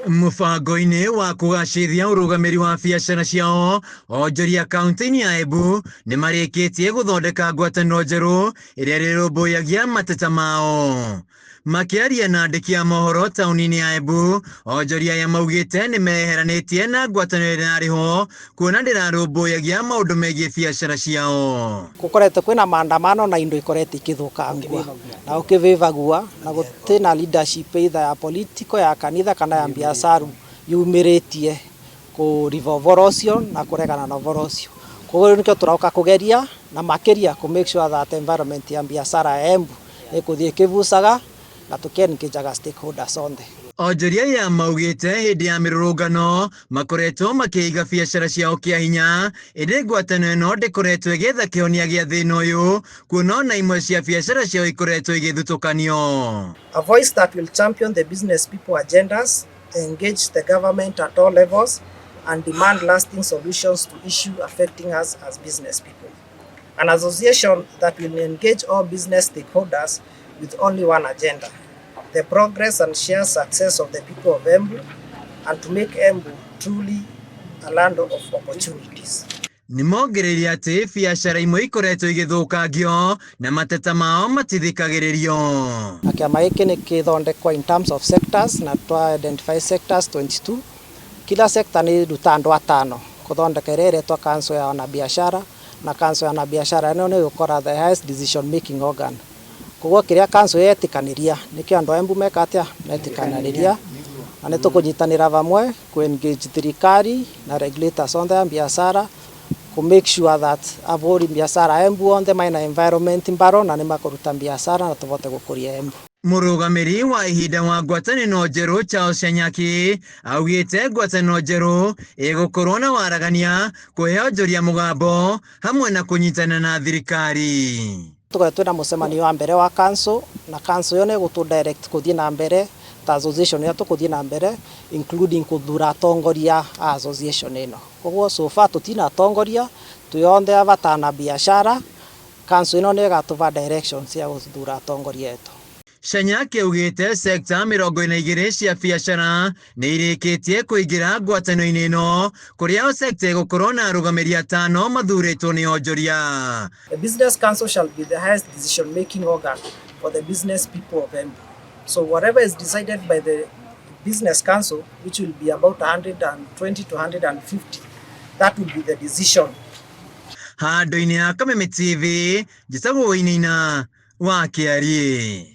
Mũbango-inĩ wa kũgacĩrithia ũrũgamĩrĩri wa biacara ciao, onjoria kaunti-inĩ ya Embu nĩ marĩkĩtie gũthondeka ngwatanĩro njerũ ĩrĩa ĩrĩrũmbũyagia mateta mao. Makĩaria na andĩki a mohoro tauni-inĩ ya Embu, onjoria aya maugĩte nĩ meyeheranĩtie na ngwatanĩro ĩrĩa yarĩ ho, kuona ndĩrarũmbũyagia maũndũ megiĩ biacara ciao. Gũkoretwo kwĩna maandamano na indo ikoretwo ikĩthũkangua na ũkĩvĩvagua na gũtĩna leadership either ya political ya kanitha kana ya biacara yumĩrĩtie kũriva ũvoro ũcio na kũregana na ũvoro ũcio. Koguo nĩkĩo tũroka kũgeria na makĩria kũ make sure that environment ya biacara ya Embu ĩkũthiĩ ĩkĩvucaga na tũkĩengajaga stakeholders othe. Onjoria ya maugĩte hĩndĩ ya mĩrũrũngano makoretwo makĩiga biacara ciao kĩa hinya, ĩndĩ ngwatanĩro ĩno ndĩkoretwo ĩgĩetha kĩhonia gĩa thĩna ũyũ, kuona ona imwe cia biacara ciao ikoretwo igĩthutũkanio. A voice that will champion the business people agendas, engage the government at all levels and demand lasting solutions to issues affecting us as business people. An association that will engage all business stakeholders with only one agenda: the progress and shared success of the people of Embu, and to make Embu truly a land of opportunities. Nĩmongereire atĩ biacara imwe ikoretwo igĩthũkangio na mateta mao matithikagĩrĩrio. Na kĩama gĩkĩ nĩ kĩthondekwo in terms of sectors na twa identify sectors 22. Kila sector nĩ ruta andũ atano kũthondeka ĩrĩa ĩretwo council ya wanabiashara, na council ya wanabiashara ĩno nĩ gũkora the highest decision making organ. Koguo kĩrĩa council yetĩkanĩria nĩkĩo andũ a Embu meka atĩa metĩkanĩria, na nĩ tũkũnyitanĩra vamwe ku engage thirikari na regulators on the biacara ku make sure that avori biacara Embu on the minor environment mbaro na nĩ makũruta biacara na tũvote gũkũria Embu. Mũrũgamĩrĩri wa ihinda wa ngwatanĩro njerũ Charles Senyaki augĩte ngwatanĩro njerũ ĩgũkorwo na waragania, kũhe onjoria mũgambo hamwe na kũnyitana na thirikari. Tũkoretwo na mũcemanio wa mbere wa council, na council yo nĩ gũtũ direct kũthiĩ na mbere ta association ya tũkũthiĩ na mbere, including kũthura atongoria a association ĩno. Koguo so far tũtina atongoria tuyonthe avatana biacara, council ĩno nĩ ĩgatũva directions ya gũthura atongoria etu. Senyaki augĩte sekta 22 cia biacara nĩ irĩkĩtie kũingĩra ngwatanĩro-inĩ ĩno, kũrĩa sekta ĩgũkorwo na arũgamĩrĩri atano mathurĩtwo nĩ onjoria. The Business Council shall be the highest decision making organ for the business people of Embu. So whatever is decided by the Business Council, which will be about 120 to 150, that will be the decision. Handũ-inĩ ya Kameme TV, njĩtagwo Wainaina wa KIAO.